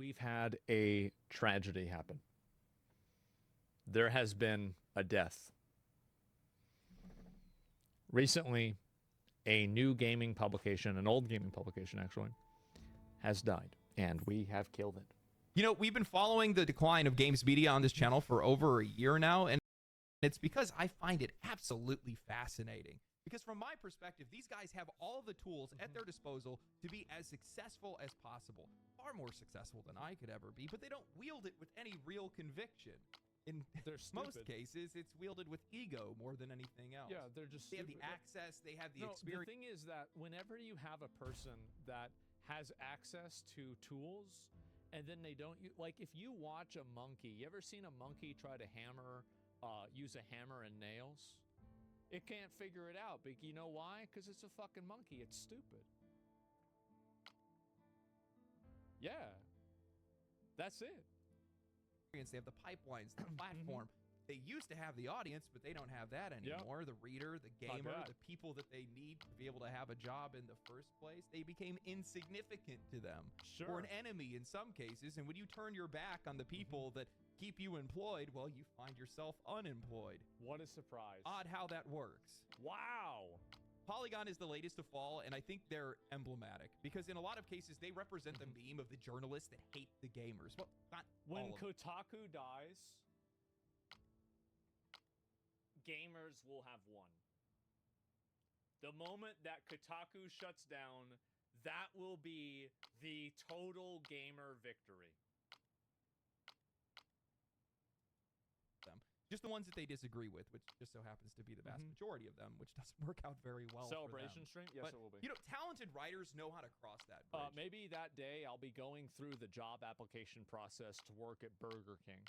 we've had a tragedy happen. There has been a death. Recently, a new gaming publication, an old gaming publication actually, has died, and we have killed it. You know, we've been following the decline of games media on this channel for over a year now, and it's because I find it absolutely fascinating. Because from my perspective, these guys have all the tools at their disposal to be as successful as possible. Far more successful than I could ever be, but they don't wield it with any real conviction. In most cases, it's wielded with ego more than anything else. Yeah, they're just They have stupid. the access, they have the experience. The thing is that whenever you have a person that has access to tools and then they don't like, if you watch a monkey, you ever seen a monkey try to use a hammer and nails? It can't figure it out, but you know why? Because it's a fucking monkey. It's stupid. Yeah, that's it. They have the pipelines, the platform. They used to have the audience, but they don't have that anymore. The reader, the gamer, the people that they need to be able to have a job in the first place, they became insignificant to them. Or an enemy in some cases. And when you turn your back on the people that keep you employed, well, you find yourself unemployed. What a surprise. Odd how that works. Wow. Polygon is the latest to fall, and I think they're emblematic because in a lot of cases they represent the meme of the journalists that hate the gamers. Well, not when all of Kotaku dies, gamers will have won. The moment that Kotaku shuts down, that will be the total gamer victory. Just the ones that they disagree with, which just so happens to be the vast majority of them, which doesn't work out very well. Celebration for them. stream? Yes, but, it will be. You know, talented writers know how to cross that bridge. Maybe that day I'll be going through the job application process to work at Burger King.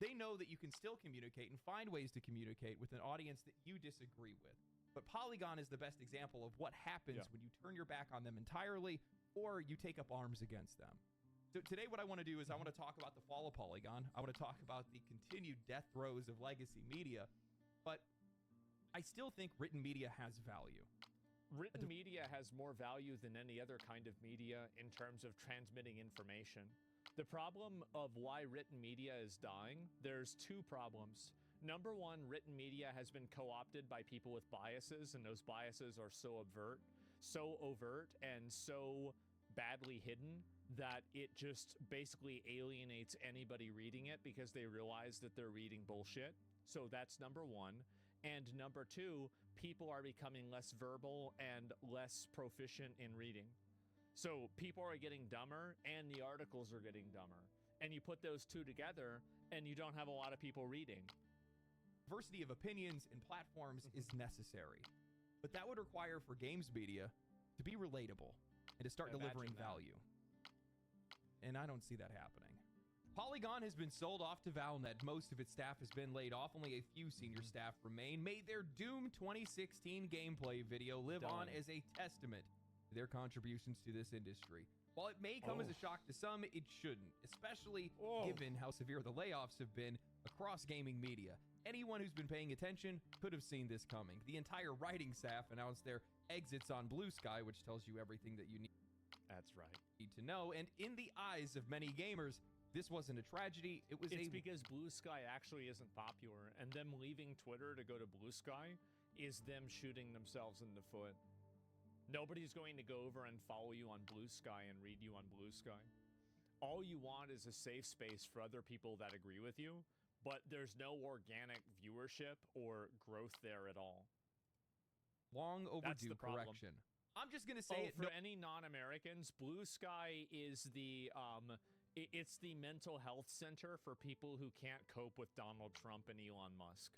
They know that you can still communicate and find ways to communicate with an audience that you disagree with. But Polygon is the best example of what happens when you turn your back on them entirely or you take up arms against them. So today what I want to do is I want to talk about the fall of Polygon. I want to talk about the continued death throes of legacy media. But I still think written media has value. Written media has more value than any other kind of media in terms of transmitting information. The problem of why written media is dying, there's two problems. Number one, written media has been co-opted by people with biases, and those biases are so overt and so badly hidden that it just basically alienates anybody reading it because they realize that they're reading bullshit. So that's number one. And number two, people are becoming less verbal and less proficient in reading. So people are getting dumber and the articles are getting dumber. And you put those two together and you don't have a lot of people reading. Diversity of opinions and platforms is necessary. But that would require for games media to be relatable and to start delivering value. And I don't see that happening. Polygon has been sold off to Valnet. Most of its staff has been laid off. Only a few senior staff remain. Made their Doom 2016 gameplay video live on as a testament to their contributions to this industry. While it may come as a shock to some, it shouldn't, especially given how severe the layoffs have been across gaming media. Anyone who's been paying attention could have seen this coming. The entire writing staff announced their exits on Blue Sky, which tells you everything that you need. That's right. To know, and in the eyes of many gamers, this wasn't a tragedy. It's because Blue Sky actually isn't popular, and them leaving Twitter to go to Blue Sky is them shooting themselves in the foot. Nobody's going to go over and follow you on Blue Sky and read you on Blue Sky. All you want is a safe space for other people that agree with you, but there's no organic viewership or growth there at all. Long overdue correction. I'm just going to say for any non-Americans, Blue Sky is it's the mental health center for people who can't cope with Donald Trump and Elon Musk.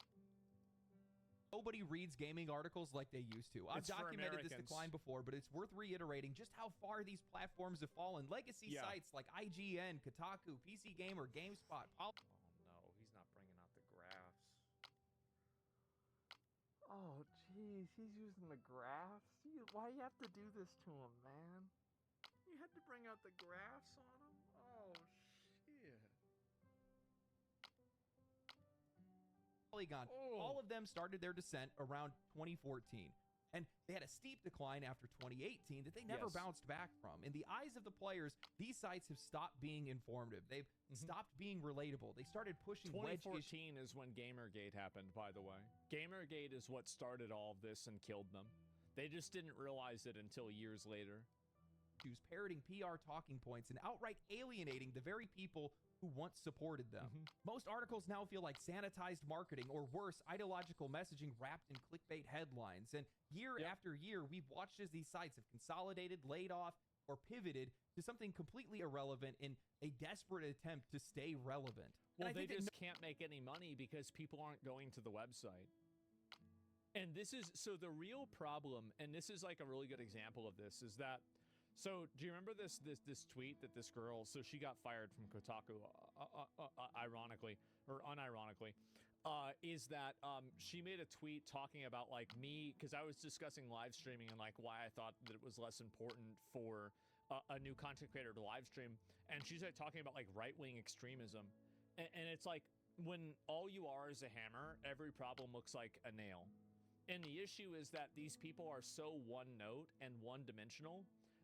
Nobody reads gaming articles like they used to. I've documented this decline before, but it's worth reiterating just how far these platforms have fallen. Legacy sites like IGN, Kotaku, PC Gamer, GameSpot. Oh no, he's not bringing out the graphs. Oh jeez, he's using the graphs. Why you have to do this to him, man? You had to bring out the graphs on him? Oh shit. Polygon. All of them started their descent around 2014. And they had a steep decline after 2018 that they never bounced back from. In the eyes of the players, these sites have stopped being informative. They've stopped being relatable. They started pushing 2014 is when Gamergate happened, by the way. Gamergate is what started all of this and killed them. They just didn't realize it until years later. Parroting PR talking points and outright alienating the very people who once supported them. Most articles now feel like sanitized marketing or worse, ideological messaging wrapped in clickbait headlines. And year after year, we've watched as these sites have consolidated, laid off, or pivoted to something completely irrelevant in a desperate attempt to stay relevant. Well, they just can't make any money because people aren't going to the website. And this is, so the real problem, and this is like a really good example of this, is that, so do you remember this tweet that this girl, so she got fired from Kotaku, ironically, or unironically, is that she made a tweet talking about like me, because I was discussing live streaming and like why I thought that it was less important for a new content creator to live stream. And she's like talking about like right-wing extremism. And it's like, when all you are is a hammer, every problem looks like a nail. And the issue is that these people are so one-note and one-dimensional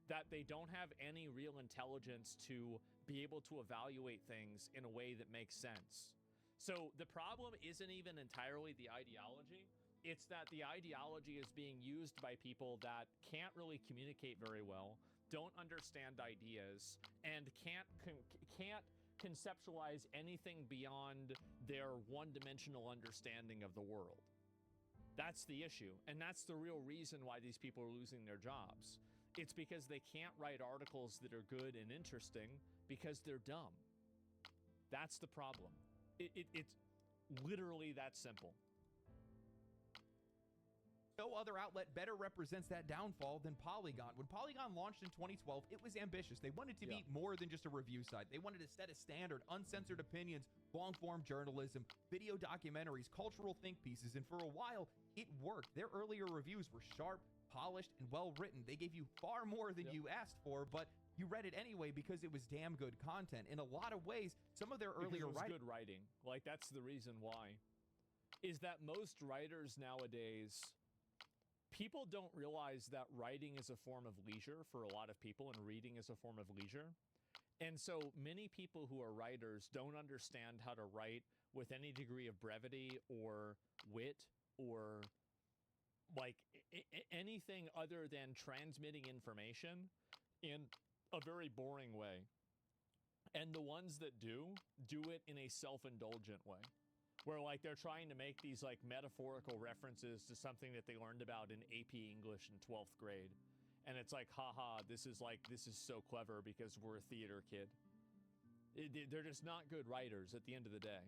that they don't have any real intelligence to be able to evaluate things in a way that makes sense. So the problem isn't even entirely the ideology. It's that the ideology is being used by people that can't really communicate very well, don't understand ideas, and can't conceptualize anything beyond their one-dimensional understanding of the world. That's the issue, and that's the real reason why these people are losing their jobs. It's because they can't write articles that are good and interesting because they're dumb. That's the problem. It's literally that simple. No other outlet better represents that downfall than Polygon. When Polygon launched in 2012, it was ambitious. They wanted to be more than just a review site. They wanted to set a standard, uncensored opinions, long-form journalism, video documentaries, cultural think pieces, and for a while, it worked. Their earlier reviews were sharp, polished, and well-written. They gave you far more than you asked for, but you read it anyway because it was damn good content. In a lot of ways, some of their earlier good writing, like that's the reason why, is that most writers nowadays, people don't realize that writing is a form of leisure for a lot of people and reading is a form of leisure. And so many people who are writers don't understand how to write with any degree of brevity or wit or like anything other than transmitting information in a very boring way. And the ones that do it in a self-indulgent way, where like they're trying to make these like metaphorical references to something that they learned about in AP English in 12th grade. And it's like, haha, this is so clever because we're a theater kid. They're just not good writers at the end of the day.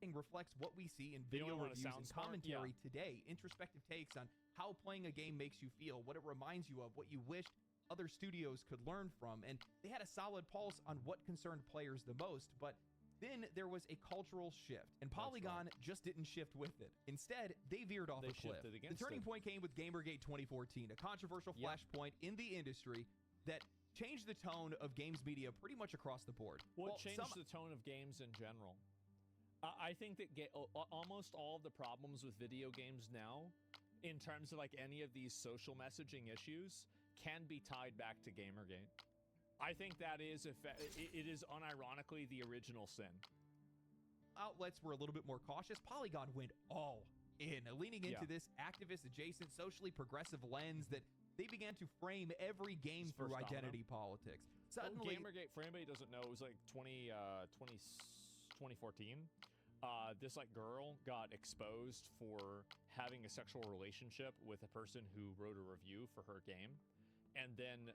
Reflects what we see in video reviews and commentary today. Introspective takes on how playing a game makes you feel, what it reminds you of, what you wished other studios could learn from. And they had a solid pulse on what concerned players the most, but then there was a cultural shift, and Polygon just didn't shift with it. Instead, they veered off a cliff. The turning point came with Gamergate 2014, a controversial flashpoint in the industry that changed the tone of games media pretty much across the board. Well, it changed the tone of games in general. I think that almost all of the problems with video games now, in terms of like any of these social messaging issues, can be tied back to Gamergate. I think that is, it is unironically the original sin. Outlets were a little bit more cautious. Polygon went all in, leaning into this activist-adjacent, socially progressive lens that they began to frame every game through identity politics. Suddenly, Gamergate, for anybody who doesn't know, it was like 2014. This like girl got exposed for having a sexual relationship with a person who wrote a review for her game. And then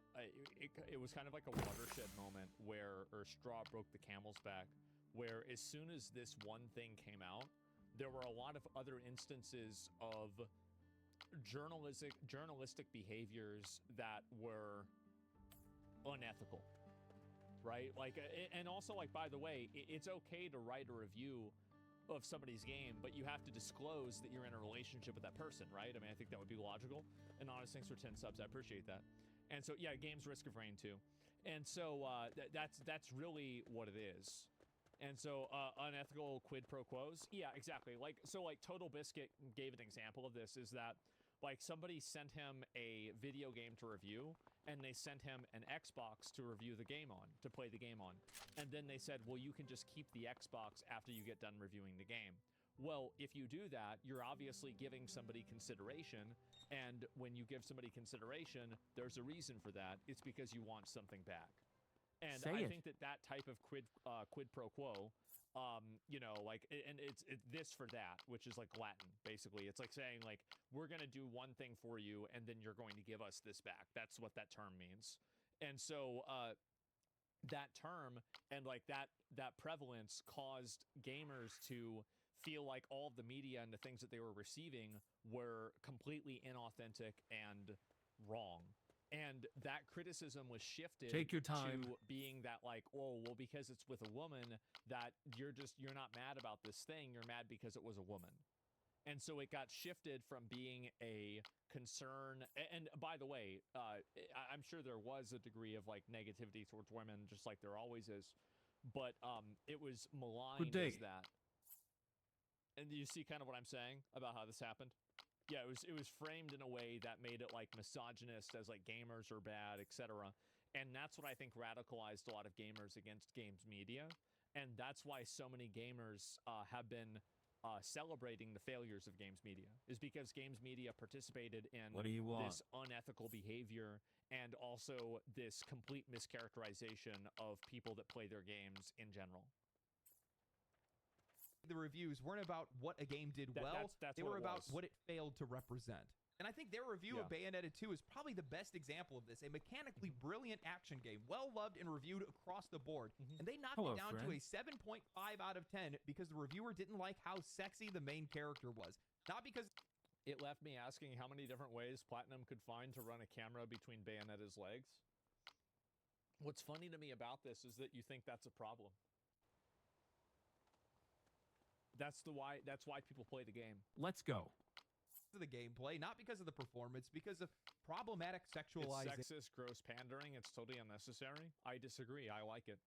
it was kind of like a watershed moment where, or straw broke the camel's back, where as soon as this one thing came out, there were a lot of other instances of journalistic behaviors that were unethical, right? Like, and also like, by the way, it's okay to write a review of somebody's game, but you have to disclose that you're in a relationship with that person, right? I mean, I think that would be logical. And honest, thanks for 10 subs. I appreciate that. And so, yeah, games Risk of Rain too. And so that's really what it is. And so unethical quid pro quos. Yeah, exactly. Like, so like Total Biscuit gave an example of this, is that Like, somebody sent him a video game to review, and they sent him an Xbox to review the game on, to play the game on. And then they said, well, you can just keep the Xbox after you get done reviewing the game. Well, if you do that, you're obviously giving somebody consideration, and when you give somebody consideration, there's a reason for that. It's because you want something back. And I think that type of quid pro quo, you know, like, and it's this for that, which is like Latin, basically. It's like saying, like, we're going to do one thing for you, and then you're going to give us this back. That's what that term means. And so that term and, like, that prevalence caused gamers to feel like all of the media and the things that they were receiving were completely inauthentic and wrong. And that criticism was shifted to being that, like, oh, well, because it's with a woman, that you're not mad about this thing, you're mad because it was a woman. And so it got shifted from being a concern. And by the way, I'm sure there was a degree of, like, negativity towards women, just like there always is. But it was maligned as that. And you see kind of what I'm saying about how this happened? Yeah, it was framed in a way that made it, like, misogynist, as, like, gamers are bad, etc. And that's what I think radicalized a lot of gamers against games media. And that's why so many gamers have been celebrating the failures of games media, is because games media participated in this unethical behavior and also this complete mischaracterization of people that play their games in general. The reviews weren't about what a game did well. They were about what it failed to represent. And I think their review of Bayonetta 2 is probably the best example of this. A mechanically brilliant action game, well-loved and reviewed across the board. And they knocked it down to a 7.5 out of 10 because the reviewer didn't like how sexy the main character was. Not because... It left me asking how many different ways Platinum could find to run a camera between Bayonetta's legs. What's funny to me about this is that you think that's a problem. That's why people play the game. Let's go. The gameplay, not because of the performance, because of problematic sexualizing. It's sexist, gross pandering. It's totally unnecessary. I disagree. I like it.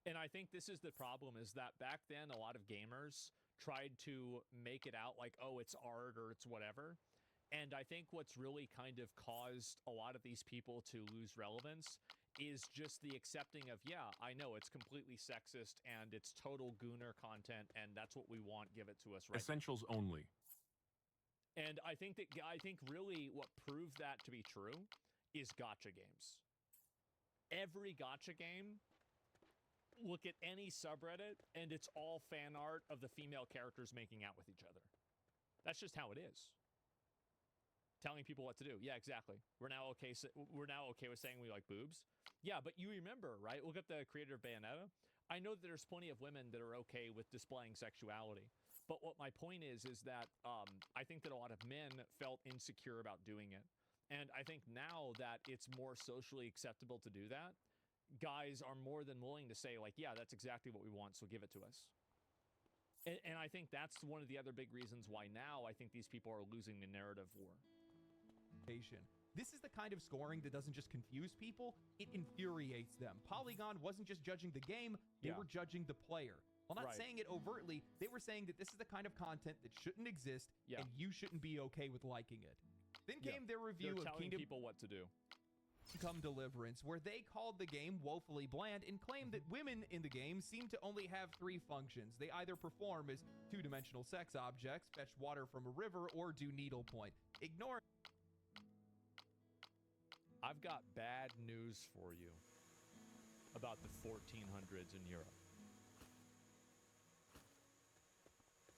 And I think this is the problem, is that back then a lot of gamers tried to make it out like, oh, it's art or it's whatever. And I think what's really kind of caused a lot of these people to lose relevance is just the accepting of, yeah, I know it's completely sexist and it's total gooner content and that's what we want, give it to us right Essentials now. Only. And I think really what proved that to be true is gacha games. Every gacha game, look at any subreddit and it's all fan art of the female characters making out with each other. That's just how it is. Telling people what to do. Yeah, exactly. We're now okay with saying we like boobs. Yeah, but you remember, right? Look at the creator of Bayonetta. I know that there's plenty of women that are okay with displaying sexuality. But what my point is that I think that a lot of men felt insecure about doing it. And I think now that it's more socially acceptable to do that, guys are more than willing to say, like, yeah, that's exactly what we want, so give it to us. And I think that's one of the other big reasons why now I think these people are losing the narrative war. This is the kind of scoring that doesn't just confuse people, it infuriates them. Polygon wasn't just judging the game, they were judging the player. While not saying it overtly, they were saying that this is the kind of content that shouldn't exist, and you shouldn't be okay with liking it. Then came their review of telling people what to do. Come Deliverance, where they called the game woefully bland and claimed that women in the game seem to only have 3 functions. They either perform as two-dimensional sex objects, fetch water from a river, or do needlepoint. Ignore... I've got bad news for you about the 1400s in Europe.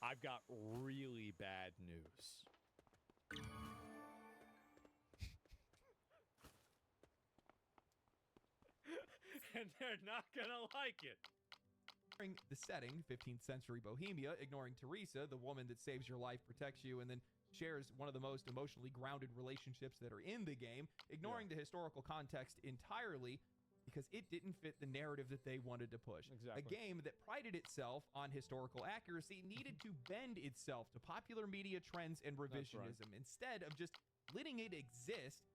I've got really bad news. And they're not gonna like it. The setting, 15th century Bohemia, ignoring Teresa, the woman that saves your life, protects you, and then shares one of the most emotionally grounded relationships that are in the game, ignoring the historical context entirely because it didn't fit the narrative that they wanted to push. Exactly. A game that prided itself on historical accuracy needed to bend itself to popular media trends and revisionism instead of just letting it exist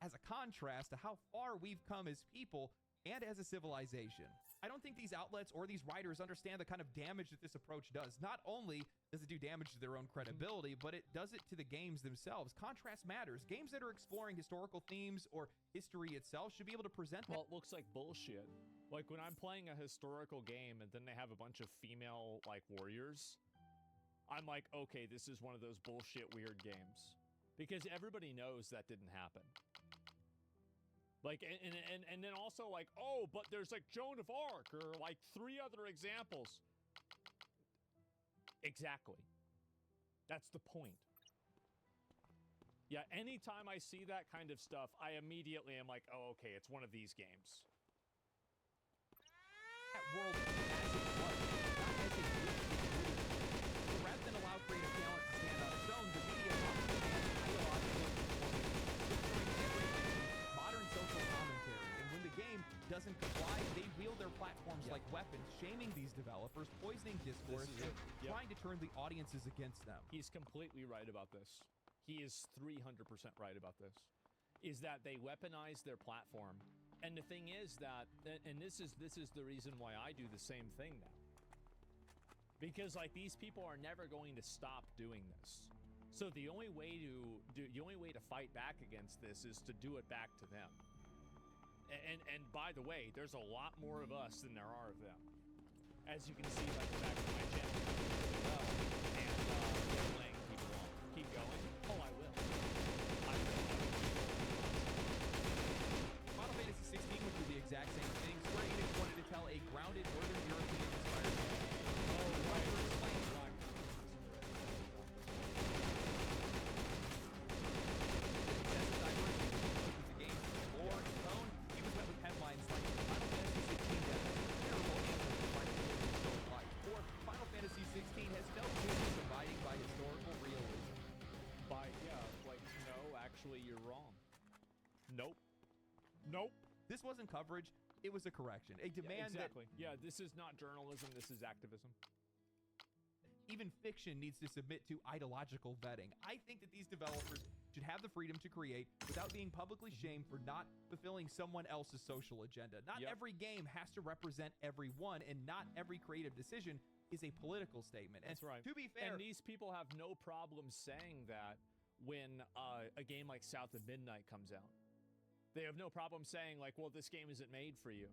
as a contrast to how far we've come as people and as a civilization. I don't think these outlets or these writers understand the kind of damage that this approach does. Not only does it do damage to their own credibility, but it does it to the games themselves. Contrast matters. Games that are exploring historical themes or history itself should be able to present that. Well, it looks like bullshit. Like when I'm playing a historical game and then they have a bunch of female, like, warriors, I'm like, okay, this is one of those bullshit weird games. Because everybody knows that didn't happen. Like, and then also like, oh, but there's like Joan of Arc or like 3 other examples. Exactly. That's the point. Yeah, anytime I see that kind of stuff, I immediately am like, oh, okay, it's one of these games. That world as it was, not as it used to be. So rather than allow creative talent to stand on its own, the media often demands ideological conformity, filtering everything from modern social commentary. And when the game doesn't comply, they wield their platforms like weapons, shaming these developers, poisoning discourse, and trying to turn the audiences against them. He's completely right about this. He is 300% right about this. Is that they weaponize their platform. And the thing is that, and this is the reason why I do the same thing now. Because like these people are never going to stop doing this. So the only way to fight back against this is to do it back to them. And by the way, there's a lot more of us than there are of them. As you can see by the fact that my channel is doing really well, and they're laying people off. Keep going? Oh, I will. Final Fantasy 16 would do the exact same thing. Square Enix wanted to tell a grounded Northern European-inspired story. Oh, right. Explain why. Excessive diversity with the game's lore and tone, he was met with headlines like Final Fantasy 16 has terrible answers to Final Fantasy so life, or Final Fantasy 16 has no business abiding by historical realism. No, actually, you're wrong. Nope. Nope. This wasn't coverage, it was a correction. A demand exactly. Yeah, this is not journalism, this is activism. Even fiction needs to submit to ideological vetting. I think that these developers should have the freedom to create without being publicly shamed for not fulfilling someone else's social agenda. Not every game has to represent everyone, and not every creative decision is a political statement. That's right. To be fair, and these people have no problem saying that when a game like South of Midnight comes out. They have no problem saying like, well, this game isn't made for you.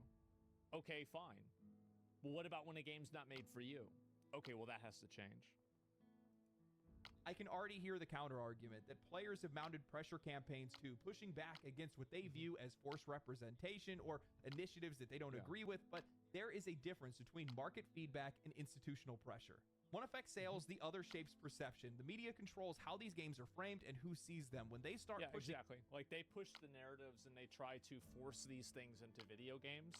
Okay, fine. Well, what about when a game's not made for you? Okay, well, that has to change. I can already hear the counter argument that players have mounted pressure campaigns to pushing back against what they view as forced representation or initiatives that they don't agree with, but there is a difference between market feedback and institutional pressure. One affects sales, the other shapes perception. The media controls how these games are framed and who sees them. When they start pushing... exactly. Like, they push the narratives and they try to force these things into video games,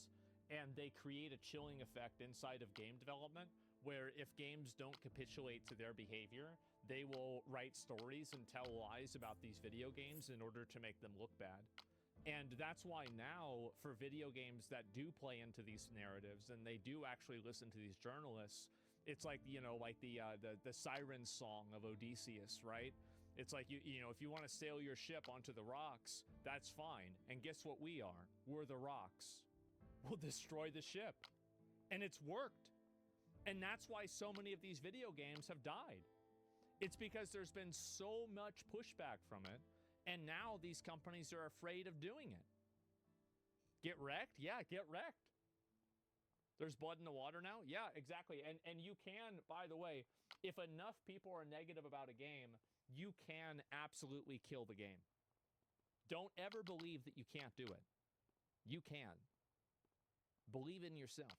and they create a chilling effect inside of game development, where if games don't capitulate to their behavior, they will write stories and tell lies about these video games in order to make them look bad. And that's why now, for video games that do play into these narratives, and they do actually listen to these journalists, it's like, you know, like the siren song of Odysseus, right? It's like, you know, if you want to sail your ship onto the rocks, that's fine. And guess what we are? We're the rocks. We'll destroy the ship. And it's worked. And that's why so many of these video games have died. It's because there's been so much pushback from it, and now these companies are afraid of doing it. Get wrecked? Yeah, get wrecked. There's blood in the water now? Yeah, exactly. And you can, by the way, if enough people are negative about a game, you can absolutely kill the game. Don't ever believe that you can't do it. You can. Believe in yourself.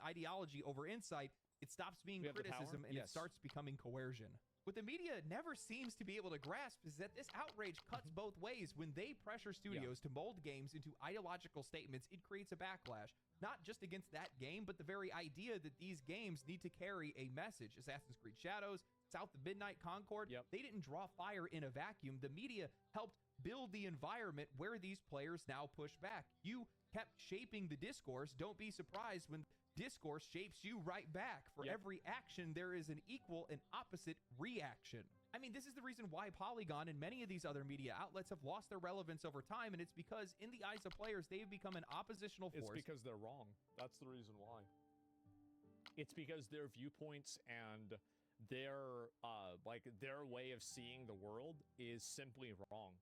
Ideology over insight, it stops being criticism and it starts becoming coercion. What the media never seems to be able to grasp is that this outrage cuts both ways. When they pressure studios to mold games into ideological statements, it creates a backlash, not just against that game, but the very idea that these games need to carry a message. Assassin's Creed Shadows, South of Midnight, Concord, they didn't draw fire in a vacuum. The media helped build the environment where these players now push back. You kept shaping the discourse. Don't be surprised when discourse shapes you right back. For every action, there is an equal and opposite reaction. I mean, this is the reason why Polygon and many of these other media outlets have lost their relevance over time, and it's because in the eyes of players, they have become an oppositional force. It's because they're wrong. That's the reason why. It's because their viewpoints and their their way of seeing the world is simply wrong.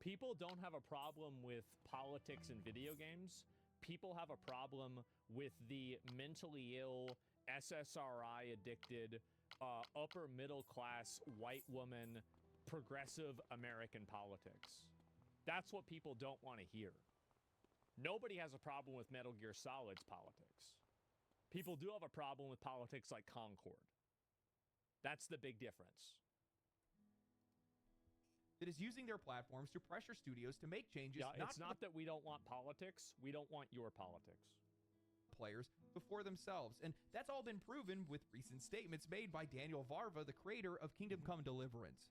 People don't have a problem with politics in video games. People have a problem with the mentally ill, SSRI addicted, upper middle class, white woman, progressive American politics. That's what people don't want to hear. Nobody has a problem with Metal Gear Solid's politics. People do have a problem with politics like Concord. That's the big difference. That is using their platforms to pressure studios to make changes. Yeah, it's not that we don't want politics. We don't want your politics. Players before themselves. And that's all been proven with recent statements made by Daniel Varva, the creator of Kingdom Come Deliverance.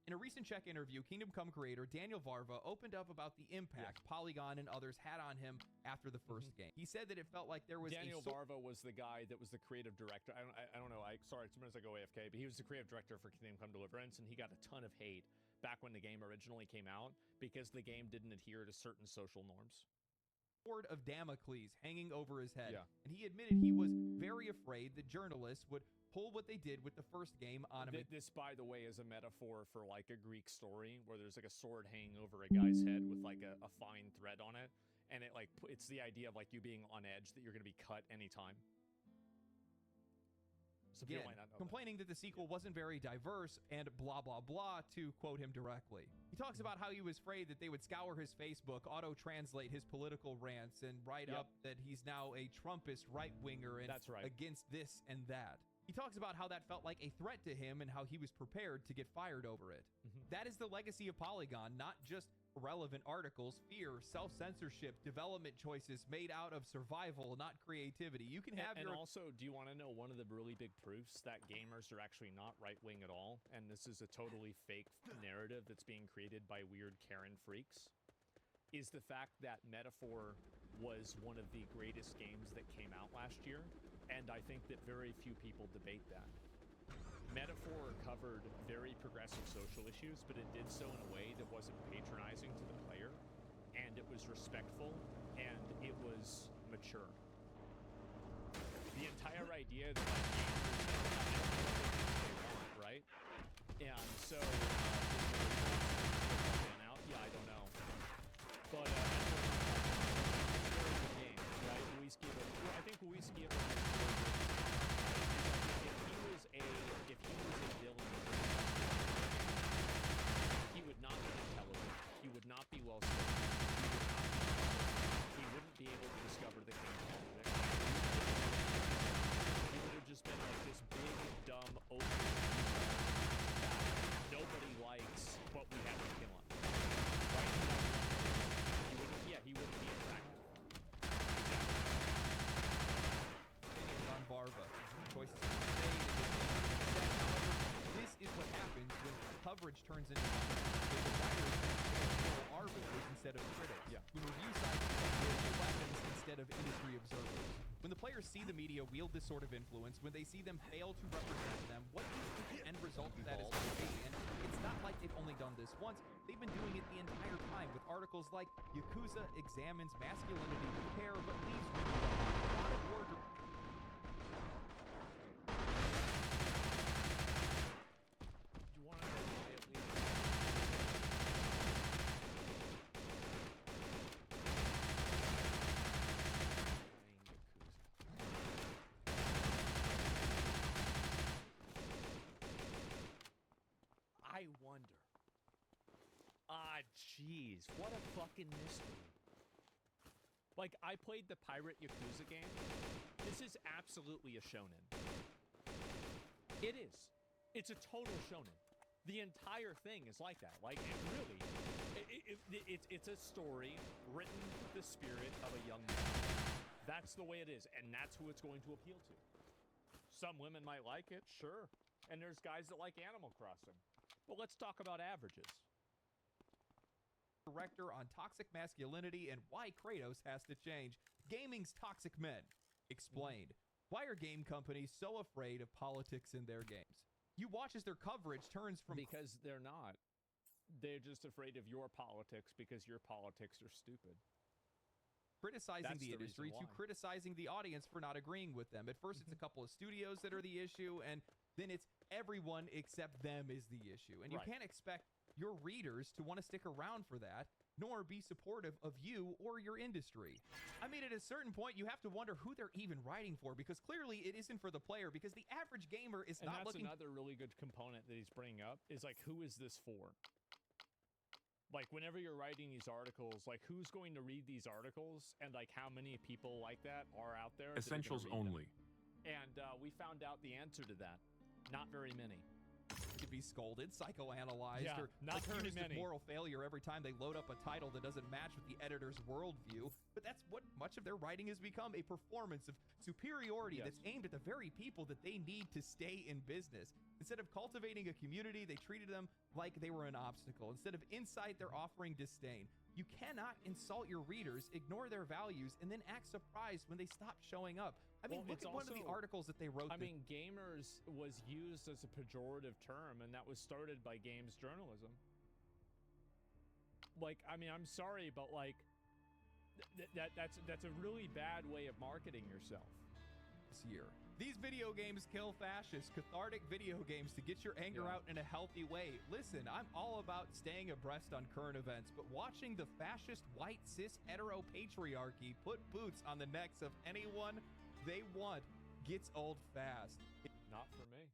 In a recent Czech interview, Kingdom Come creator Daniel Varva opened up about the impact Polygon and others had on him after the first game. He said that it felt like there was Daniel Varva was the guy that was the creative director. I don't know. Sorry, sometimes I go AFK, but he was the creative director for Kingdom Come Deliverance, and he got a ton of hate back when the game originally came out because the game didn't adhere to certain social norms. Sword of Damocles hanging over his head. And he admitted he was very afraid that journalists would pull what they did with the first game on him. This, by the way, is a metaphor for like a Greek story where there's like a sword hanging over a guy's head with like a fine thread on it, and it's the idea of like you being on edge, that you're going to be cut anytime. So again, complaining that the sequel wasn't very diverse and blah, blah, blah, to quote him directly. He talks about how he was afraid that they would scour his Facebook, auto-translate his political rants, and write up that he's now a Trumpist right-winger and against this and that. He talks about how that felt like a threat to him and how he was prepared to get fired over it. That is the legacy of Polygon, not just irrelevant articles, fear, self-censorship, development choices made out of survival, not creativity. You can have and also, do you want to know one of the really big proofs that gamers are actually not right-wing at all, and this is a totally fake narrative that's being created by weird Karen freaks, is the fact that Metaphor was one of the greatest games that came out last year, and I think that very few people debate that. Metaphor covered very progressive social issues, but it did so in a way that wasn't patronizing to the player, and it was respectful, and it was mature. The entire idea that like, they want, right? And so, yeah, I don't know, but game, right? Luis Gieber, I think Luis Gieber. If he was a villain, he would not be intelligent. He would not be well spoken. He wouldn't be able to discover the king's magic. He would have just been like this big, dumb, open that nobody likes, but we have to kill him. Right? He wouldn't be attractive. Exactly. On Varva, choices are made. This is what happens when coverage turns into arbiters instead of critics. When review sites become weapons instead of industry observers. When the players see the media wield this sort of influence, when they see them fail to represent them, what do you think the end result of that is going to be? And it's not like they've only done this once. They've been doing it the entire time with articles like Yakuza examines masculinity with care but leaves women out of order. I wonder. Jeez, what a fucking mystery. Like, I played the Pirate Yakuza game. This is absolutely a shonen. It is. It's a total shonen. The entire thing is like that. Like, it really, it's a story written with the spirit of a young man. That's the way it is, and that's who it's going to appeal to. Some women might like it, sure. And there's guys that like Animal Crossing. But let's talk about averages. director on toxic masculinity and why Kratos has to change. Gaming's toxic men. Explained. Why are game companies so afraid of politics in their games? You watch as their coverage turns from... Because they're not. They're just afraid of your politics because your politics are stupid. Criticizing the industry to criticizing the audience for not agreeing with them. At first, it's a couple of studios that are the issue, and then it's everyone except them is the issue. And you can't expect your readers to want to stick around for that, nor be supportive of you or your industry. I mean, at a certain point, you have to wonder who they're even writing for, because clearly it isn't for the player, because the average gamer is not looking... And that's another really good component that he's bringing up, is like, who is this for? Like, whenever you're writing these articles, like, who's going to read these articles, and, like, how many people like that are out there? Essentials only. And we found out the answer to that. Not very many. To be scolded, psychoanalyzed, or not very many. Moral failure every time they load up a title that doesn't match with the editor's worldview. But that's what much of their writing has become, a performance of superiority that's aimed at the very people that they need to stay in business. Instead of cultivating a community, they treated them like they were an obstacle. Instead of insight, they're offering disdain. You cannot insult your readers, ignore their values, and then act surprised when they stop showing up. I mean, look at one of the articles that they wrote. I mean, gamers was used as a pejorative term, and that was started by games journalism. Like, I mean, I'm sorry, but like, that's a really bad way of marketing yourself. This year. These video games kill fascists, cathartic video games to get your anger out in a healthy way. Listen, I'm all about staying abreast on current events, but watching the fascist white cis hetero patriarchy put boots on the necks of anyone they want gets old fast. Not for me.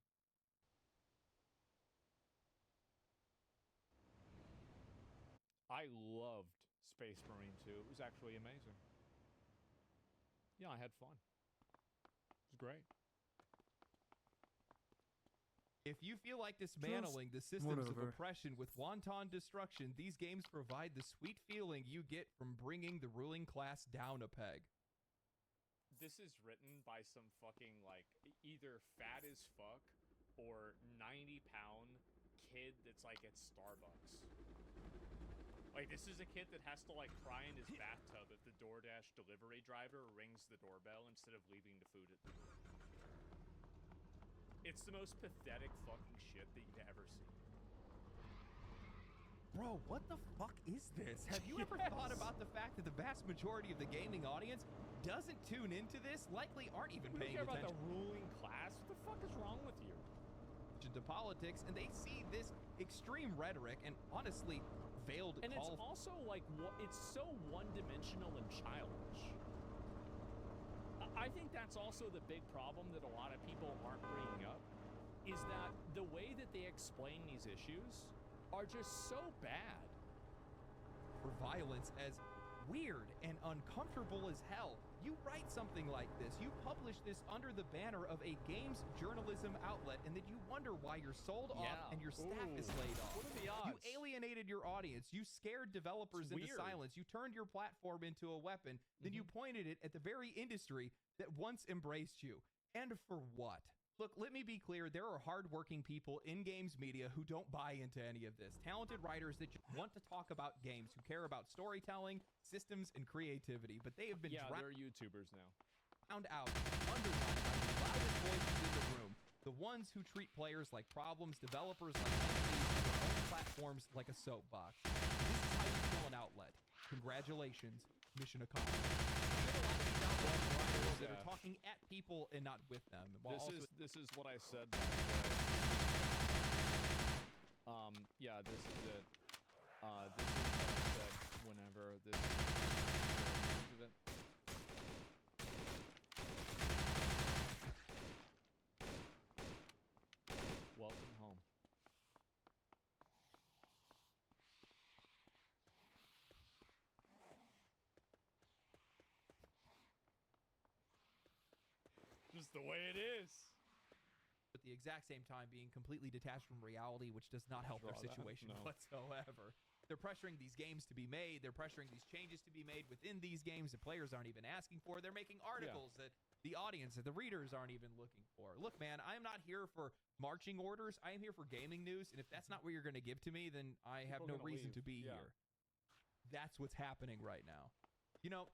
I loved Space Marine 2. It was actually amazing. Yeah, I had fun. It was great. If you feel like dismantling the systems of oppression with wanton destruction, these games provide the sweet feeling you get from bringing the ruling class down a peg. This is written by some fucking, like, either fat as fuck or 90-pound kid that's, like, at Starbucks. Like, this is a kid that has to, like, cry in his bathtub if the DoorDash delivery driver rings the doorbell instead of leaving the food at the door. It's the most pathetic fucking shit that you've ever seen. Bro, what the fuck is this? Have you ever thought about the fact that the vast majority of the gaming audience doesn't tune into this, likely aren't even paying attention? About the ruling class? What the fuck is wrong with you? To politics, and they see this extreme rhetoric and honestly veiled. And it's also like, it's so one-dimensional and childish. I think that's also the big problem that a lot of people aren't bringing up, is that the way that they explain these issues are just so bad. For violence as weird and uncomfortable as hell. You write something like this, you publish this under the banner of a games journalism outlet, and then you wonder why you're sold off and your staff is laid off. What are the odds? You alienated your audience, you scared developers into silence, you turned your platform into a weapon, then you pointed it at the very industry that once embraced you. And for what? Look, let me be clear, there are hardworking people in games media who don't buy into any of this. Talented writers that just want to talk about games, who care about storytelling, systems, and creativity, but they have been they're YouTubers now. Found out, undermined by the loudest voices in the room, the ones who treat players like problems, developers like entities, and their own platforms like a soapbox. This is how you kill an outlet. Congratulations, mission accomplished. That are talking at people and not with them. This is what I said. Yeah, this is it. This is what I said whenever this is it. Welcome home. Just the way it is. At the exact same time being completely detached from reality, which does not help their situation whatsoever. They're pressuring these games to be made. They're pressuring these changes to be made within these games that players aren't even asking for. They're making articles that the audience, that the readers aren't even looking for. Look, man, I am not here for marching orders. I am here for gaming news, and if that's not what you're going to give to me, then I have no reason to be here. that's what's happening right now. You know,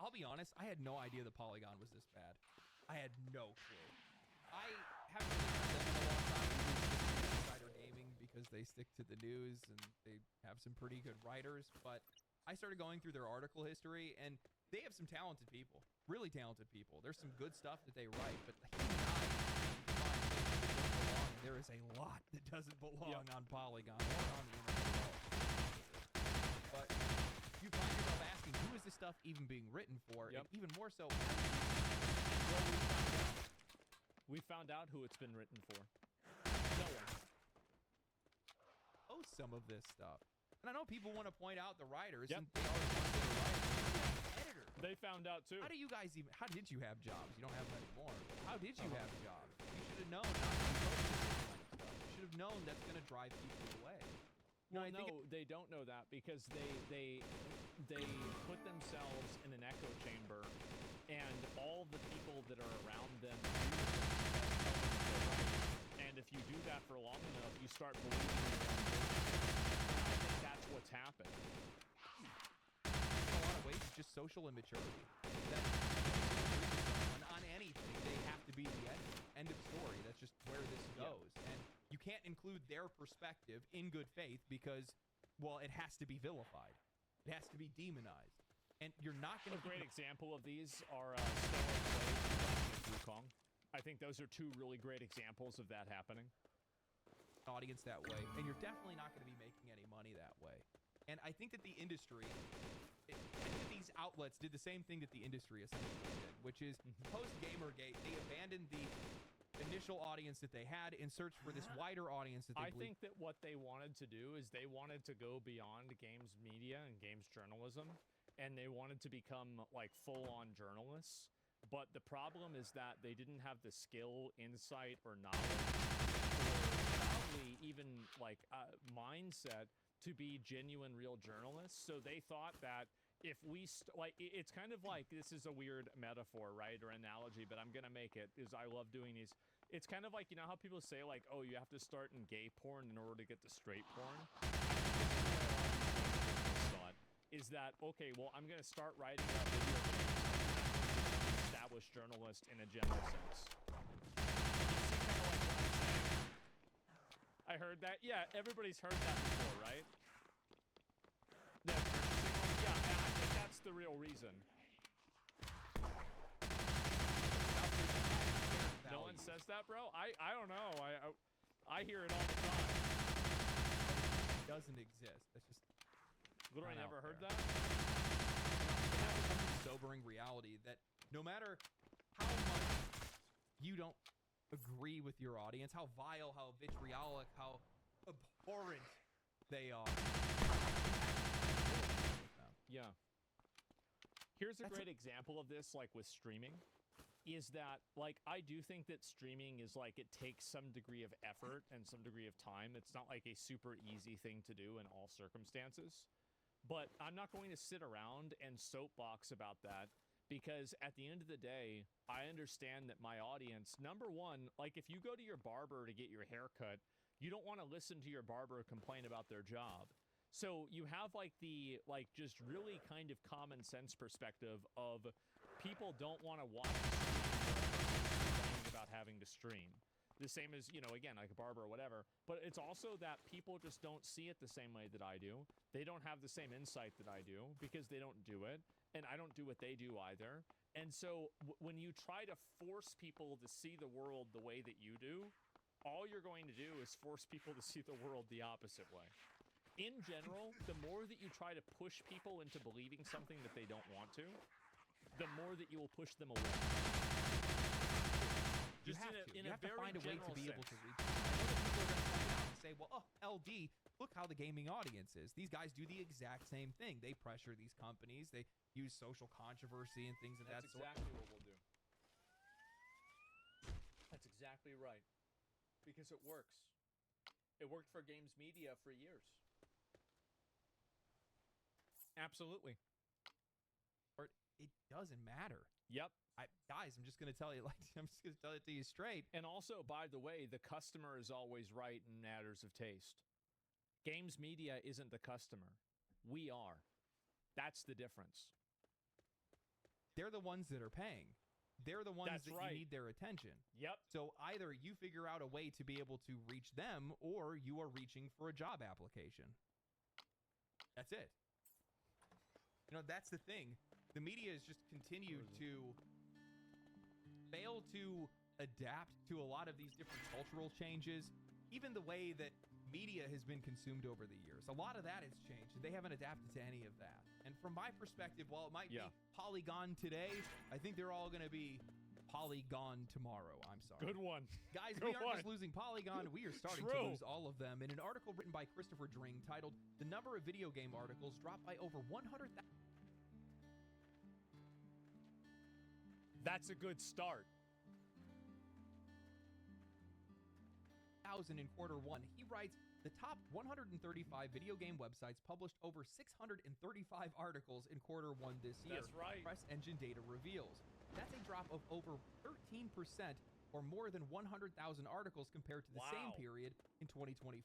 I'll be honest, I had no idea the Polygon was this bad. I had no clue. I haven't really heard them in a long time. Insider Gaming, because they stick to the news and they have some pretty good writers. But I started going through their article history, and they have some talented people, really talented people. There's some good stuff that they write, but there is a lot that doesn't belong on Polygon or on the internet at all. But you find yourself asking, who is this stuff even being written for? And even more so, we found out who it's been written for. No one. Oh, some of this stuff. And I know people want to point out the writers, and they always want to get a writer. Editor. They found out too. How did you have jobs? You don't have them anymore. How did you have jobs? You should have known not to be posting this kind of stuff. You should have known that's going to drive people away. Well, no, they don't know that because they put themselves in an echo chamber, and all the people that are around them do right. And if you do that for long enough, you start believing in your own bullshit. I think that's what's happened. In a lot of ways, it's just social immaturity. That on anything, they have to be the end of story. That's just where this goes. And you can't include their perspective in good faith because, well, it has to be vilified. It has to be demonized. And you're not going to... A great example of these are Stellar Blade and Wukong. I think those are two really great examples of that happening. Audience that way, and you're definitely not going to be making any money that way. And I think that the industry, these outlets did the same thing that the industry essentially did, which is post-Gamergate, they abandoned the initial audience that they had in search for this wider audience that they think that what they wanted to do is they wanted to go beyond games media and games journalism, and they wanted to become like full-on journalists. But the problem is that they didn't have the skill, insight, or knowledge, or probably even like mindset to be genuine, real journalists. So they thought that if we it's kind of like, this is a weird metaphor, right, or analogy, but I'm gonna make it because I love doing these. It's kind of like, you know how people say like, oh, you have to start in gay porn in order to get to straight porn. Is that okay? Well, I'm gonna start writing about video games. Established journalist in a general sense. I heard that. Yeah, everybody's heard that before, right? Yeah, and I think that's the real reason. No one says that, bro? I don't know. I hear it all the time. It doesn't exist. That's just literally never heard that. That becomes a sobering reality that no matter how much you don't agree with your audience, how vile, how vitriolic, how abhorrent they are. Yeah. Here's a great example of this, like with streaming, is that, like, I do think that streaming is like, it takes some degree of effort and some degree of time. It's not like a super easy thing to do in all circumstances. But I'm not going to sit around and soapbox about that, because at the end of the day, I understand that my audience, number one, like if you go to your barber to get your hair cut, you don't want to listen to your barber complain about their job. So you have like the, like, just really kind of common sense perspective of people don't want to watch about having to stream. The same as, you know, again, like a barber or whatever. But it's also that people just don't see it the same way that I do. They don't have the same insight that I do because they don't do it. And I don't do what they do either. And so when you try to force people to see the world the way that you do, all you're going to do is force people to see the world the opposite way. In general, the more that you try to push people into believing something that they don't want to, the more that you will push them away. You have to find a way to be able to reach them. I know that people are going to come out and say, well, oh, LD, look how the gaming audience is. These guys do the exact same thing. They pressure these companies. They use social controversy and things of that sort. That's exactly what we'll do. That's exactly right. Because it works. It worked for games media for years. Absolutely. It doesn't matter. Yep. Guys, I'm just going to tell you, like, I'm just going to tell it to you straight. And also, by the way, the customer is always right in matters of taste. Games media isn't the customer. We are. That's the difference. They're the ones that are paying. They're the ones that you need their attention. Yep. So either you figure out a way to be able to reach them, or you are reaching for a job application. That's it. You know, that's the thing. The media has just continued to fail to adapt to a lot of these different cultural changes. Even the way that media has been consumed over the years, a lot of that has changed. They haven't adapted to any of that. And from my perspective, while it might be Polygon today, I think they're all going to be Polygon tomorrow. I'm sorry. Good one. Guys, we aren't just losing Polygon, we are starting to lose all of them. In an article written by Christopher Dring titled "The Number of Video Game Articles Dropped by Over 100,000." That's a good start. In quarter one, he writes, the top 135 video game websites published over 635 articles in quarter one this year. That's right. Press engine data reveals. That's a drop of over 13%, or more than 100,000 articles compared to the same period in 2024.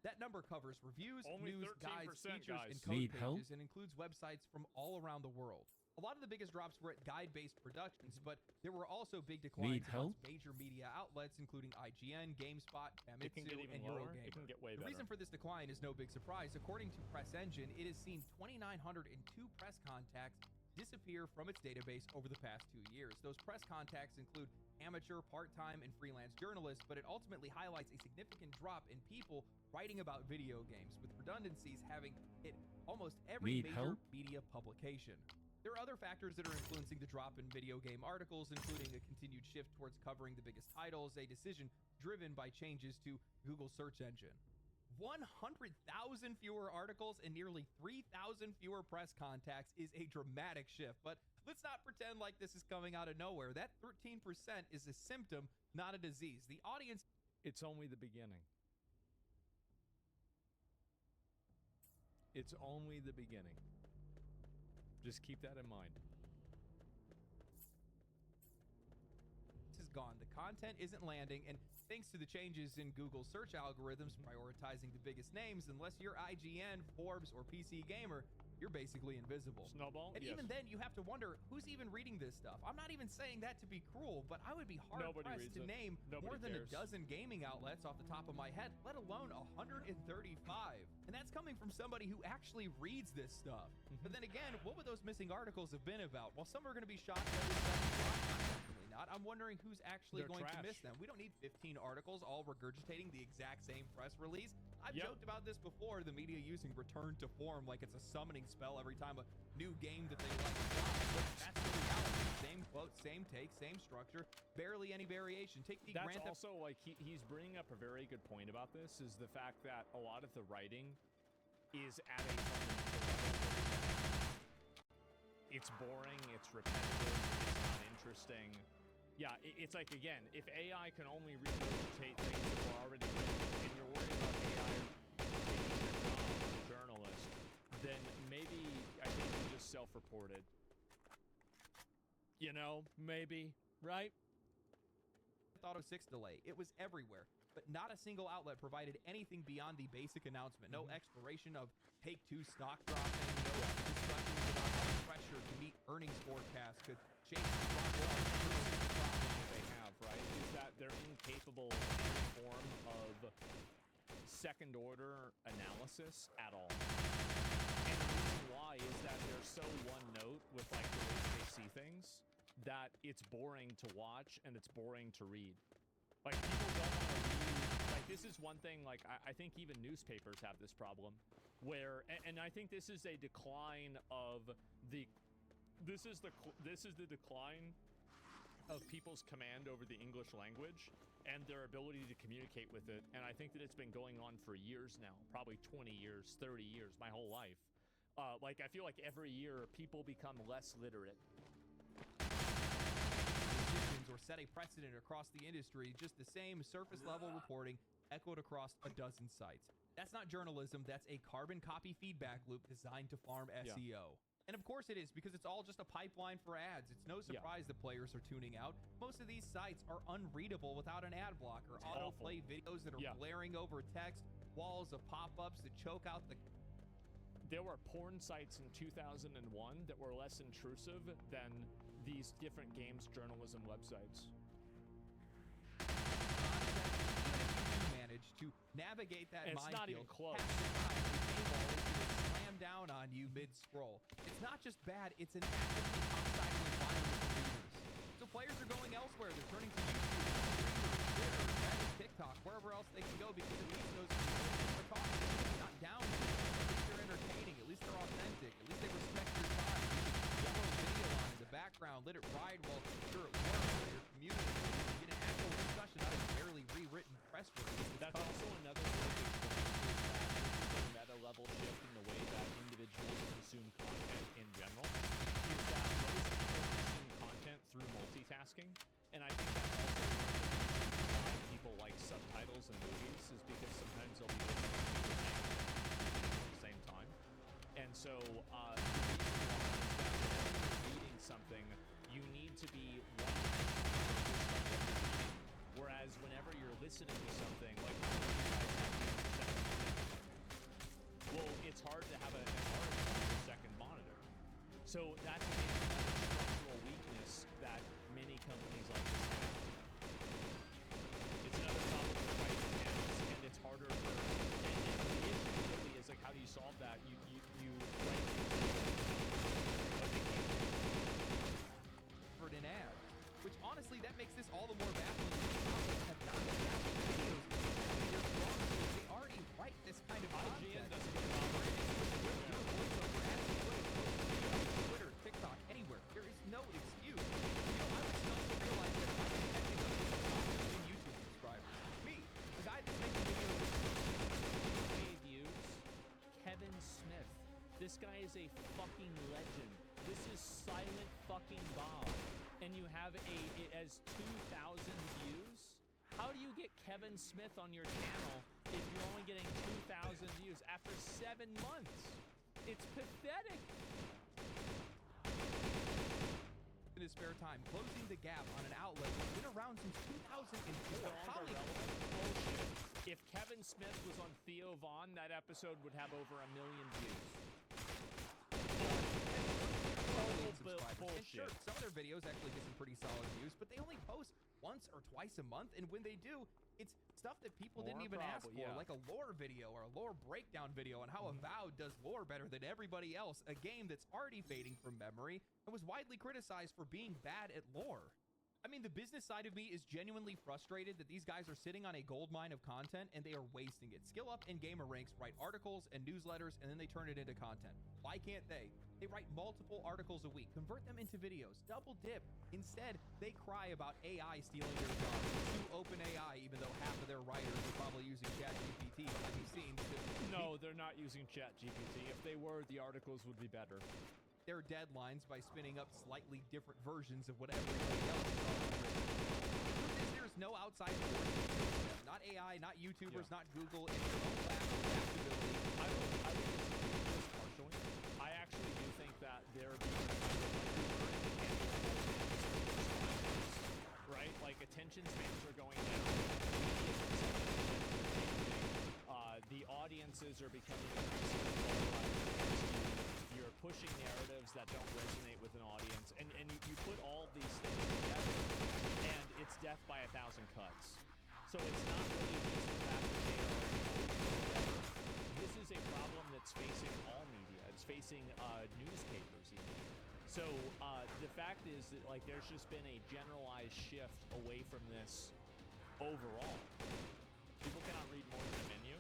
That number covers reviews, news, guides, features, and code pages, and includes websites from all around the world. A lot of the biggest drops were at guide-based productions, but there were also big declines amongst major media outlets, including IGN, GameSpot, Famitsu, and Eurogamer. It can get way better. The reason for this decline is no big surprise. According to Press Engine, it has seen 2,902 press contacts disappear from its database over the past 2 years. Those press contacts include amateur, part-time, and freelance journalists, but it ultimately highlights a significant drop in people writing about video games, with redundancies having hit almost every major media publication. There are other factors that are influencing the drop in video game articles, including a continued shift towards covering the biggest titles, a decision driven by changes to Google search engine. 100,000 fewer articles and nearly 3,000 fewer press contacts is a dramatic shift, but let's not pretend like this is coming out of nowhere. That 13% is a symptom, not a disease. The audience... It's only the beginning. It's only the beginning. Just keep that in mind. This is gone. The content isn't landing, and thanks to the changes in Google search algorithms prioritizing the biggest names, unless you're IGN, Forbes, or PC Gamer, you're basically invisible. Snowball? And even then, you have to wonder, who's even reading this stuff? I'm not even saying that to be cruel, but I would be hard-pressed to name more than a dozen gaming outlets off the top of my head, let alone 135. And that's coming from somebody who actually reads this stuff. But then again, what would those missing articles have been about? Well, some are going to be shot every definitely not. I'm wondering who's actually going to miss them. We don't need 15 articles all regurgitating the exact same press release. I've joked about this before, the media using return to form like it's a summoning spell every time a new game that they like to drop. But that's the reality. Same quote, same take, same structure, barely any variation. Take the That's also like he's bringing up a very good point about this, is the fact that a lot of the writing is at a it's boring, it's repetitive, it's not interesting. Yeah, it's like, again, if AI can only regurgitate things that were already written, and you're worried about AI taking your job as a journalist, then maybe I think you just self-reported. You know, maybe, right? Auto 6 delay. It was everywhere, but not a single outlet provided anything beyond the basic announcement. No exploration of Take-Two stock dropping, no discussions about how pressure to meet earnings forecasts could change the they have, right? Is that they're incapable of any form of second-order analysis at all. And the reason why is that they're so one-note with like the way they see things that it's boring to watch and it's boring to read. Like, people don't want to read. Like, this is one thing, like, I think even newspapers have this problem where, and I think this is a decline of the, this is the decline of people's command over the English language and their ability to communicate with it. And I think that it's been going on for years now, probably 20 years, 30 years, my whole life. Like, I feel like every year people become less literate. Or set a precedent across the industry, just the same surface level reporting echoed across a dozen sites. That's not journalism, that's a carbon copy feedback loop designed to farm SEO. And of course it is, because it's all just a pipeline for ads. It's no surprise that players are tuning out. Most of these sites are unreadable without an ad blocker. Autoplay videos that are blaring over text, walls of pop-ups that choke out the there were porn sites in 2001 that were less intrusive than these different games journalism websites. Manage to navigate that and it's minefield. Not even close. Slam down on you mid-scroll. It's not just bad, it's an actively hostile environment for readers. So players are going elsewhere. They're turning to YouTube, Twitter, Reddit, TikTok, wherever else they can go, because at least those people are talking. It's not down. At least they're entertaining. At least they're authentic. At least they respect your time. You can throw a video on in the background, let it ride while you're at work or you're commuting. You get an actual discussion, not a barely rewritten press release. That's also another really big point, is that this is a meta-level shift in the way that individuals consume content in general, is that most people consume content through multitasking, and I think that's also one of the reasons why people like subtitles in movies, is because sometimes they'll be listening to the same at the same time. And so the reason why is that whenever you're reading something, you need to be one whereas whenever you're listening to something, like well, it's hard to have a 100-second monitor. So that's another structural weakness that many companies like this have. It's another problem with writing hands, and it's harder for. And the issue really is like, how do you solve that? You write but they can't for an ad, which honestly that makes this all the more baffling. Have not adapted videos. They're wrong. They already write this kind of content. IGN doesn't get operating. Do a voiceover ad on Twitter, TikTok, anywhere. There is no excuse. I was stunned to realize that I'm connecting up with a YouTube subscribers. Me, the guy that's making videos. Views, Kevin Smith. This guy is a fucking legend. This is Silent fucking Bob. And you have it has 2,000 views? How do you get Kevin Smith on your channel if you're only getting 2,000 views after 7 months? It's pathetic. In his spare time, closing the gap on an outlet that's been around since 2004. Bullshit. If Kevin Smith was on Theo Vaughn, that episode would have over 1 million views. And sure, some of their videos actually get some pretty solid views, but they only post once or twice a month, and when they do, it's stuff that people didn't even ask for, like a lore video or a lore breakdown video on how Avowed does lore better than everybody else, a game that's already fading from memory and was widely criticized for being bad at lore. I mean, the business side of me is genuinely frustrated that these guys are sitting on a goldmine of content and they are wasting it. Skill Up and Gamer Ranks write articles and newsletters and then they turn it into content. Why can't they? They write multiple articles a week, convert them into videos, double dip. Instead, they cry about AI stealing their jobs. Sue OpenAI, even though half of their writers are probably using ChatGPT, like you've seen. No, they're not using ChatGPT. If they were, the articles would be better. Their deadlines by spinning up slightly different versions of what everybody else is already written. The truth is there's no outside force. Not AI, not YouTubers, not Google. It's your own lack of adaptability. I would disagree with this partially. I actually do think that they're being right? Like attention spans are going down. The audiences are becoming increasingly polarized. You're pushing narratives that don't resonate with an audience, and you put all these things together, and it's death by 1,000 cuts. So it's not really just the fact that they are whatever. This is a problem that's facing all media. It's facing newspapers even. So the fact is that like there's just been a generalized shift away from this overall. People cannot read more than a menu.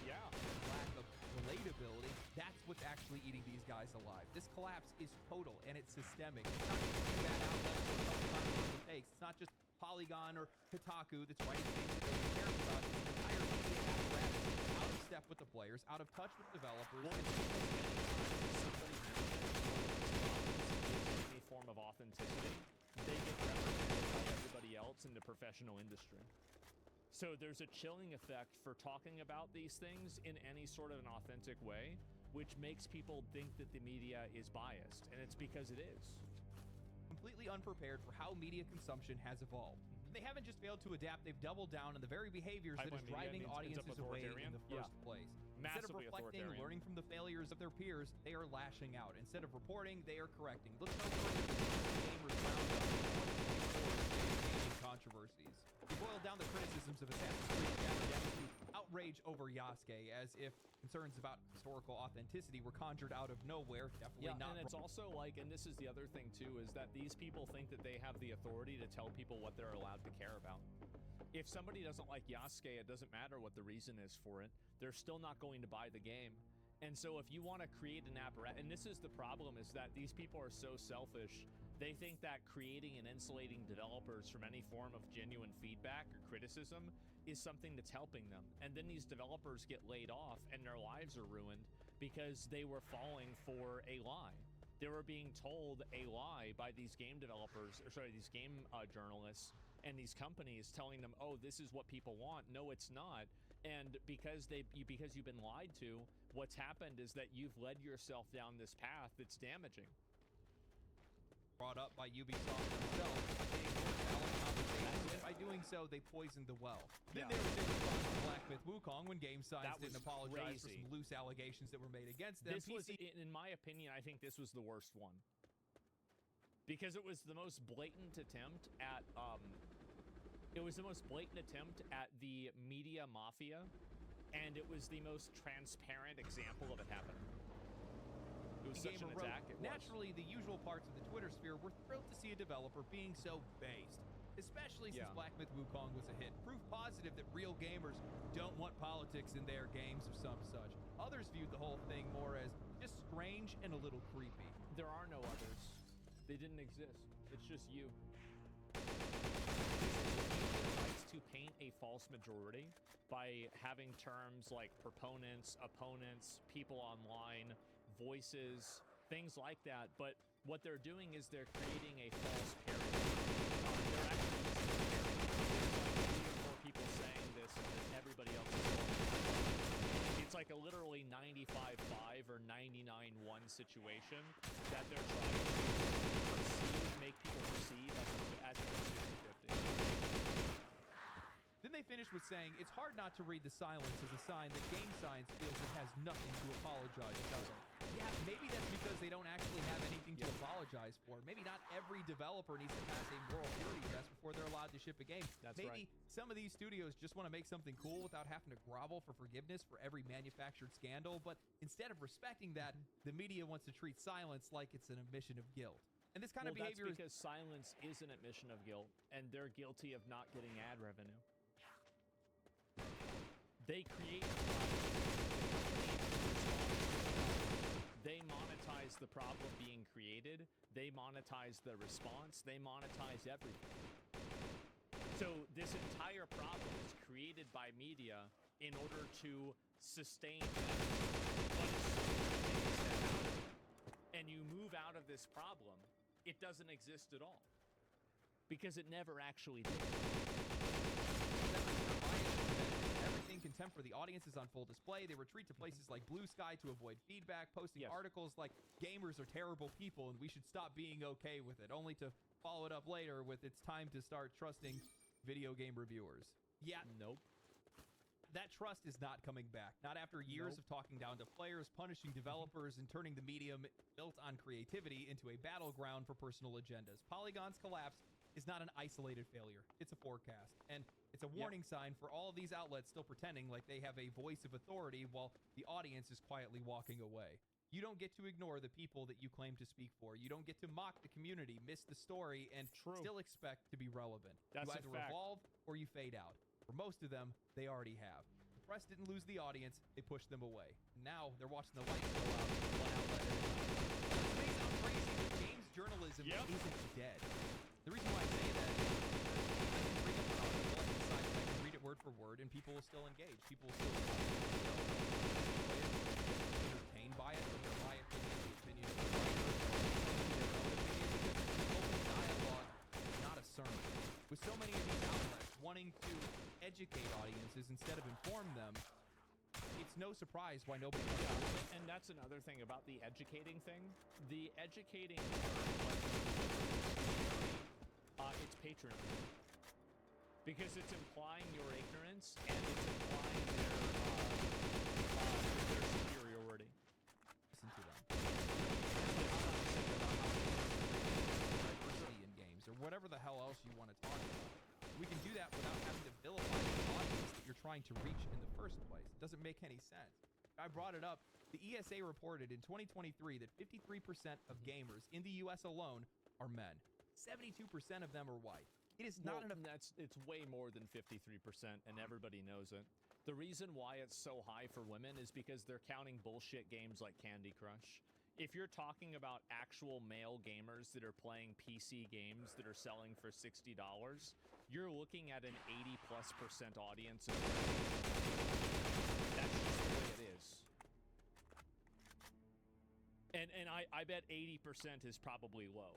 Yeah. Lack of relatability. That's what's actually eating these guys alive. This collapse is total and it's systemic. It's not just bad outlets or controversial takes. It's not just Polygon or Kotaku that's writing things that nobody cares about. It's an entire media apparatus out of step with the players, out of touch with developers. Well, somebody gives any form of authenticity, they get represented by everybody else in the professional industry. So there's a chilling effect for talking about these things in any sort of an authentic way, which makes people think that the media is biased, and it's because it is. Completely unprepared for how media consumption has evolved. They haven't just failed to adapt, they've doubled down on the very behaviors that is driving audiences away in the first place. Instead of Massively reflecting, authoritarian. learning from the failures of their peers, they are lashing out. Instead of reporting, they are correcting. Look no further than the gamers roundup of 2024 gaming controversies. We boiled down the criticisms of Assassin's Creed Shadow to outrage over Yasuke, as if concerns about historical authenticity were conjured out of nowhere. Definitely not. And it's also like, and this is the other thing too, is that these people think that they have the authority to tell people what they're allowed to care about. If somebody doesn't like Yasuke, it doesn't matter what the reason is for it. They're still not going to buy the game. And so if you want to create an apparatus, and this is the problem, is that these people are so selfish. They think that creating and insulating developers from any form of genuine feedback or criticism is something that's helping them. And then these developers get laid off and their lives are ruined because they were falling for a lie. They were being told a lie by these game developers, or sorry, these game journalists and these companies telling them, oh, this is what people want. No, it's not. And because you've been lied to, what's happened is that you've led yourself down this path that's damaging. Brought up by Ubisoft themselves. They ignored valid conversations, and by doing so, they poisoned the well. Then there was a response to Black Myth Wukong when Game Science didn't apologize for some loose allegations that were made against them. This was, in my opinion, I think this was the worst one. Because it was the most blatant attempt at, the media mafia, and it was the most transparent example of it happening. It was such an attack. Naturally, the usual parts of the Twitter sphere were thrilled to see a developer being so based, especially since Black Myth Wukong was a hit. Proof positive that real gamers don't want politics in their games or some such. Others viewed the whole thing more as just strange and a little creepy. There are no others. They didn't exist. It's just you. Likes to paint a false majority by having terms like proponents, opponents, people online, voices, things like that. But what they're doing is they're creating a false parody. They're actually using parody. There's like 3 or 4 people saying this, and then everybody else is wrong. It's like a literally 95-5 or 99-1 situation that they're trying to make people perceive as a 50-50. Then they finished with saying, it's hard not to read the silence as a sign that Game Science feels it has nothing to apologize for. Yeah, maybe that's because they don't actually have anything to apologize for. Maybe not every developer needs to pass a moral purity test before they're allowed to ship a game. Maybe some of these studios just want to make something cool without having to grovel for forgiveness for every manufactured scandal, but instead of respecting that, the media wants to treat silence like it's an admission of guilt. And this kind of behavior that's because silence is an admission of guilt, and they're guilty of not getting ad revenue. They create they monetize the problem being created, they monetize the response, they monetize everything. So this entire problem is created by media in order to sustain and you move out of this problem, it doesn't exist at all. Because it never actually did. Everything contempt for the audience is on full display. They retreat to places like Blue Sky to avoid feedback, posting articles like gamers are terrible people and we should stop being okay with it, only to follow it up later with it's time to start trusting video game reviewers. Yeah. Nope. That trust is not coming back. Not after years of talking down to players, punishing developers, and turning the medium built on creativity into a battleground for personal agendas. Polygon's collapse is not an isolated failure. It's a forecast. And it's a warning sign for all of these outlets still pretending like they have a voice of authority while the audience is quietly walking away. You don't get to ignore the people that you claim to speak for. You don't get to mock the community, miss the story, and still expect to be relevant. That's you either revolve or you fade out. For most of them, they already have. The press didn't lose the audience, they pushed them away. Now they're watching the lights go out one outlet at a time. It may sound crazy, but games journalism isn't dead. The reason why I say that is because I can bring up an article and decide that I can read it word for word and people will still engage. People will still entertained by it, but they're my opinion, the opinion of the writer, their own opinion, because it's an open dialogue, not a sermon. With so many of these outlets wanting to educate audiences instead of inform them, it's no surprise why nobody and that's another thing about the educating thing. The educating it's patronage. Because it's implying your ignorance and it's implying trying to reach in the first place? It doesn't make any sense. I brought it up. The ESA reported in 2023 that 53% of gamers in the US alone are men. 72% of them are white. It is not enough. It's way more than 53%, and everybody knows it. The reason why it's so high for women is because they're counting bullshit games like Candy Crush. If you're talking about actual male gamers that are playing PC games that are selling for $60, you're looking at an 80+% audience. That's just the way it is. And I bet 80% is probably low.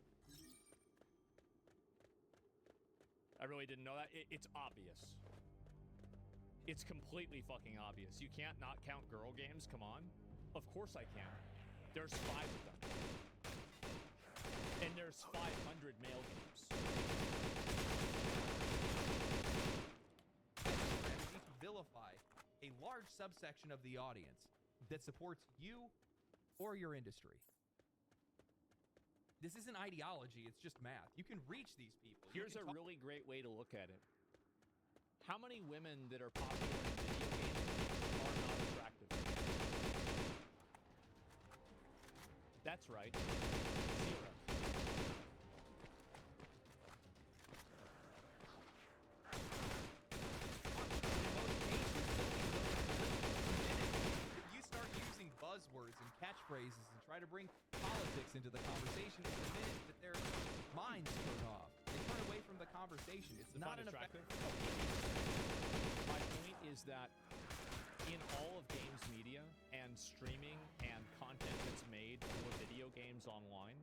I really didn't know that. It's obvious. It's completely fucking obvious. You can't not count girl games, come on. Of course I can. There's 5 of them. And there's 500 male games. Strategy to vilify a large subsection of the audience that supports you or your industry. This isn't ideology, it's just math. You can reach these people. Here's a really great way to look at it. How many women that are popular in video games are not attractive? That's right. 0. If you start using buzzwords and catchphrases and try to bring politics into the conversation, it's the minute that their minds turn off. They turn away from the conversation. It's not an effective. My point is that in all of games media and streaming and content that's made for video games online,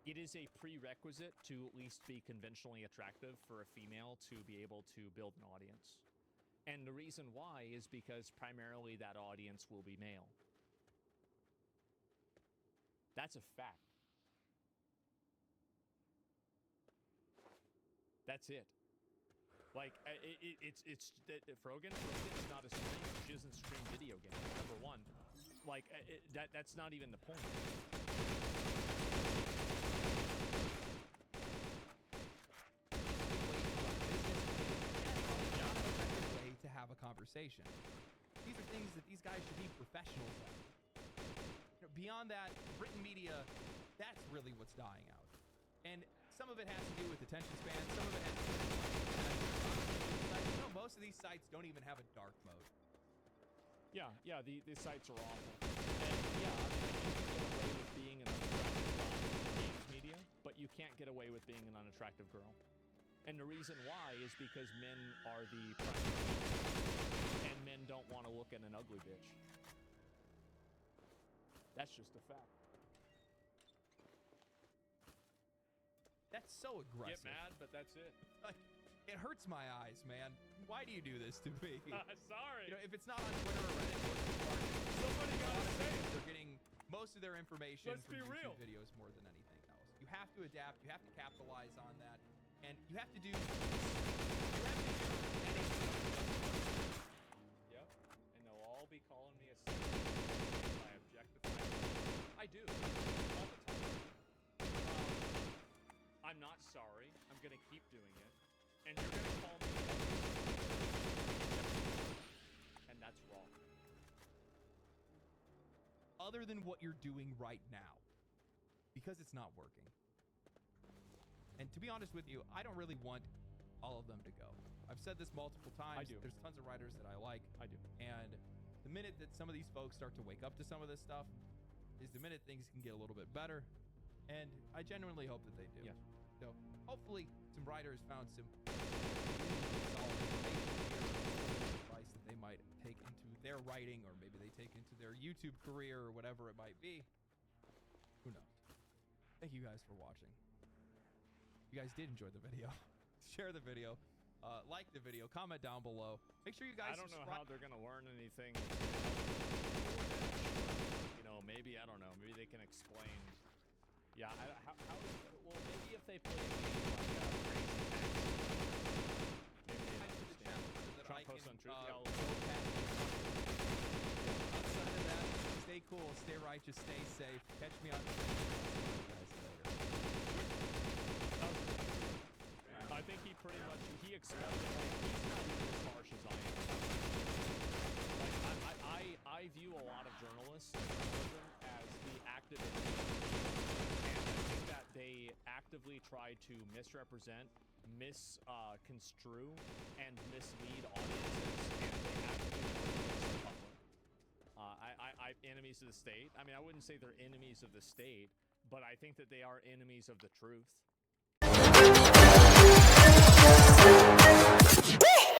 it is a prerequisite to at least be conventionally attractive for a female to be able to build an audience. And the reason why is because primarily that audience will be male. That's a fact. That's it. Like, it's Frogan is not a streamer. She doesn't stream video games, number one. Like, that's not even the point. Way to have a conversation. These are things that these guys should be professionals at. You know, beyond that, written media, that's really what's dying out. And some of it has to do with attention span. Some of it has to do with most of these sites don't even have a dark mode. Yeah, these sites are awful. And yeah, I mean, you can get away with being an unattractive guy in games media, but you can't get away with being an unattractive girl. And the reason why is because men are the primary, and men don't want to look at an ugly bitch. That's just a fact. That's so aggressive. Get mad, but that's it. Like, it hurts my eyes, man. Why do you do this to me? Sorry. You know, if it's not on Twitter or Reddit, somebody gotta say it. They're getting most of their information Let's from be YouTube real. videos more than anything else. You have to adapt. You have to capitalize on that, and you have to do. Yep. And they'll all be calling me a snake if I objectify them. I do all the time. I'm not sorry. I'm gonna keep doing it. And you're gonna call me and that's wrong. Other than what you're doing right now, because it's not working. And to be honest with you, I don't really want all of them to go. I've said this multiple times. I do. There's tons of writers that I like. I do. And the minute that some of these folks start to wake up to some of this stuff is the minute things can get a little bit better. And I genuinely hope that they do. Yes. So hopefully some writers found some solid information, advice that they might take into their writing, or maybe they take into their YouTube career, or whatever it might be. Who knows? Thank you guys for watching. If you guys did enjoy the video, share the video, like the video, comment down below. Make sure you guys I don't know how they're gonna learn anything. You know, maybe, I don't know, maybe they can explain. Yeah, well, maybe if they play a game like Crazy Taxi, maybe they understand. Trump posts on Truth. Outside of that, stay cool, stay righteous, stay safe. Catch me on guys later. I think he pretty much, he expected, like, he's not even as harsh as I am. actively try to misrepresent, misconstrue, and mislead audiences, and they actively influence the public. Enemies of the state. I mean, I wouldn't say they're enemies of the state, but I think that they are enemies of the truth.